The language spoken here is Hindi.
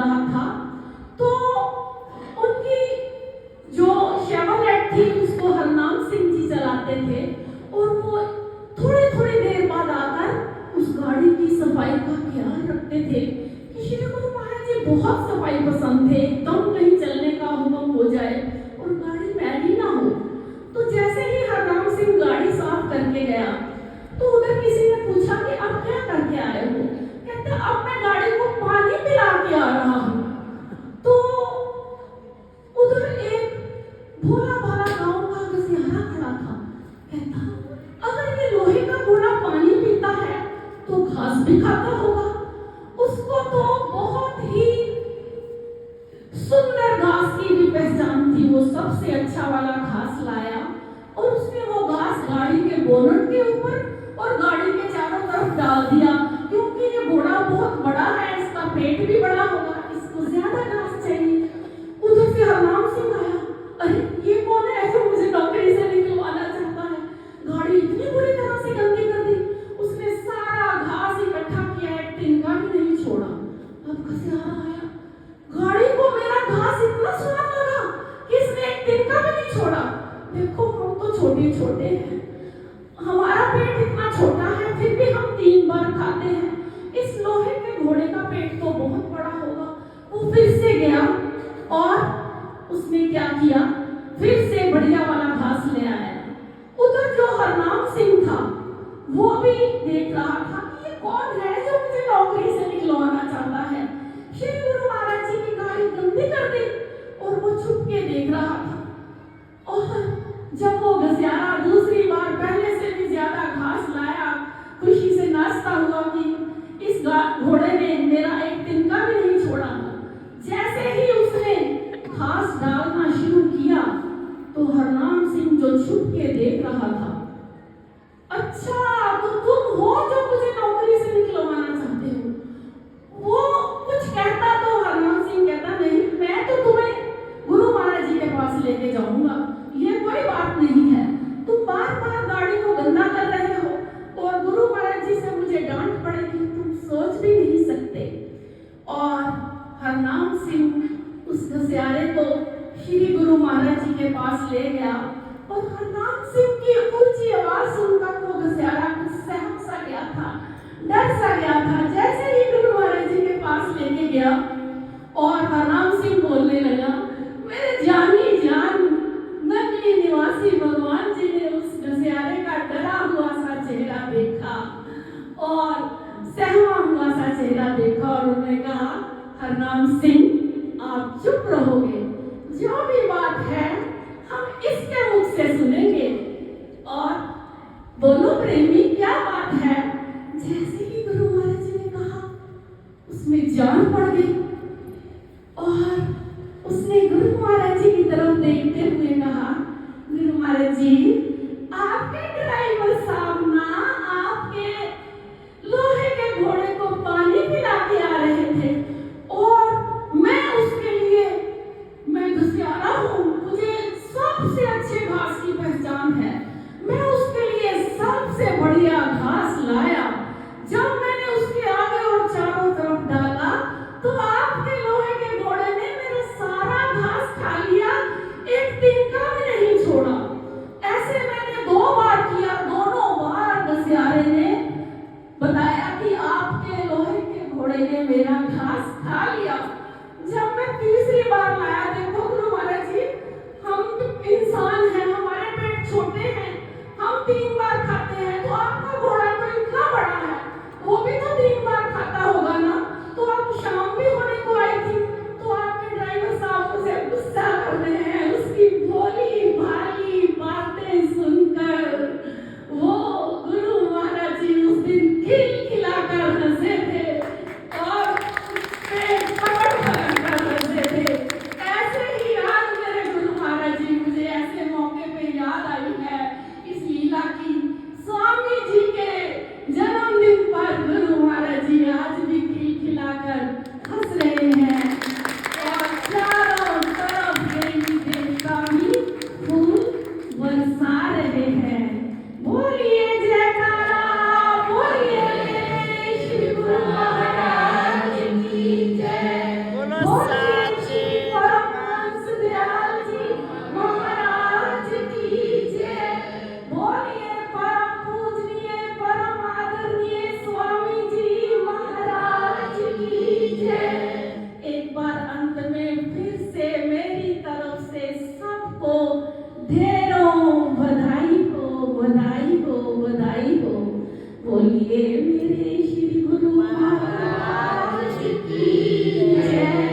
रहा था। तो उनकी जो शेवरलेट थी उसको हरनाम सिंह जी चलाते थे और वो थोड़ी थोड़ी देर बाद आकर उस गाड़ी की सफाई का ख्याल रखते थे कि श्री गुरु महाराज जी बहुत सफाई पसंद थे, एकदम कहीं चलने का हुक्म हो जाए और गाड़ी मैली ना हो। तो जैसे ही हरनाम सिंह गाड़ी साफ करके गया तो उधर किसी ने पूछा कि आप क्या करके आए हो? कहते अब मैं गाड़ी को पानी पिला के आ रहा हूँ। तो उधर एक भोला भाला गांव का गसियारा खड़ा था। कहता अगर ये लोहे का घोड़ा पानी पीता है तो घास भी खाता होगा। उसको तो बहुत ही सुंदर घास की भी पहचान थी। वो सबसे अच्छा वाला घास लाया और उसने वो घास गाड़ी के बोनट के ऊपर और गाड़ी के चारों तरफ डाल दिया, क्योंकि ये घोड़ा बहुत बड़ा है, इसका पेट भी बड़ा होगा, इसको ज्यादा घास चाहिए। उधर से हरनाम सिंह आया, अरे ये कौन है जो मुझे नौकरी से निकलवाना चाहता है? गाड़ी इतनी बुरी तरह से गंदी कर दी। उसने सारा घास इकट्ठा किया, एक तिनका भी नहीं छोड़ा। अब घसियारा आया, गाड़ी को मेरा घास इतना स्वाद लगा कि इसने एक तिनका भी नहीं छोड़ा। देखो हम तो छोटे छोटे हैं, हमारा पेट इतना छोटा है, फिर भी हम 3 बार खाते हैं। इस लोहे के घोड़े का पेट तो बहुत बड़ा होगा। वो फिर से गया और उसने क्या किया, फिर से बढ़िया वाला घास ले आया। उधर जो हरनाम सिंह था वो भी देख रहा था कि ये कौन है जो मुझे नौकरी से निकलवाना चाहता है। श्री गुरु महाराज जी की गाड़ी गंदी कर दी और वो छुप के देख रहा था। और जब वो घसियारा दूसरी बार पहले से भी ज्यादा घास लाया, खुशी से नाचता हुआ कि इस घोड़े ने मेरा एक तिनका भी नहीं छोड़ा। जैसे ही उसने घास डालना शुरू किया तो हरनाम सिंह जो छुप के देख रहा था, अच्छा तो तुम हो जो मुझे नौकरी से निकलवाना चाहते हो। वो कुछ कहता तो हरनाम सिंह कहता नहीं, मैं तो तुम्हें गुरु महाराज जी के पास लेके जाऊंगा, ये कोई बात नहीं है। तुम बार बार गाड़ी को गंदा कर रहे हो और गुरु महाराज जी से मुझे डांट पड़ेगी, तुम सोच भी नहीं सकते। और हरनाम सिंह उस घसियारे को श्री गुरु महाराज जी के पास ले गया और हरनाम सिंह की ऊंची आवाज सुनकर वो घसियारा कुछ सहम सा गया था, डर सा गया था। जैसे ही गुरु महाराज जी के पास लेके गया और हरनाम सिंह बोलने लगा, मेरे जानी जान नकली निवासी भगवान जी ने उस घसियारे का डरा हुआ सा चेहरा देखा और सहमा हुआ सा चेहरा देखा और उन्होंने कहा, हरनाम सिंह आप चुप रहोगे, जो भी बात है हम इसके मुख से सुनेंगे। और बोलो प्रेमी क्या बात है? जैसे ही गुरु महाराज जी ने कहा उसमें जान पड़ गई और उसने गुरु महाराज जी की तरफ देखते हुए कहा, गुरु महाराज जी आपके ड्राइवर साहब ना आपके लोहे के घोड़े को पानी पिला के आ रहे थे और मैं उसके लिए, मैं घसियारा हूँ, मुझे सबसे अच्छे घास की पहचान है, मैं उसके लिए सबसे बढ़िया घास लाया। जब मैंने उसके आगे और चारों तरफ डाला तो आपके लोहे के घोड़े ने मेरा सारा घास खा लिया, एक तिनका भी नहीं छोड़ा। ऐसे मैंने 2 बार किया, दोनों बार घसियारे ने बताया कि आपके लोहे के घोड़े ने मेरा घास खा लिया। जब मैं तीसरी बार लाया, देखो गुरु महाराज जी हम इंसान हैं, हमारे पेट छोटे हैं, हम 3 बार खाते हैं, तो आपका घोड़ा तो इतना बड़ा है, वो भी तो 3 बार खाता होगा ना। तो आप शाम भी होने को आई थी तो आपके ड्राइवर साहब मुझे गुस्सा कर रहे हैं। उसकी भोली भाली बातें सुनकर वो गुरु महाराज जी उस दिन खिलखिलाकर हंसे थे और पेट पकड़ कर हंसे थे। ऐसे ही आज मेरे गुरु महाराज जी मुझे ऐसे मौके पे याद आई है इस लीला की बहुत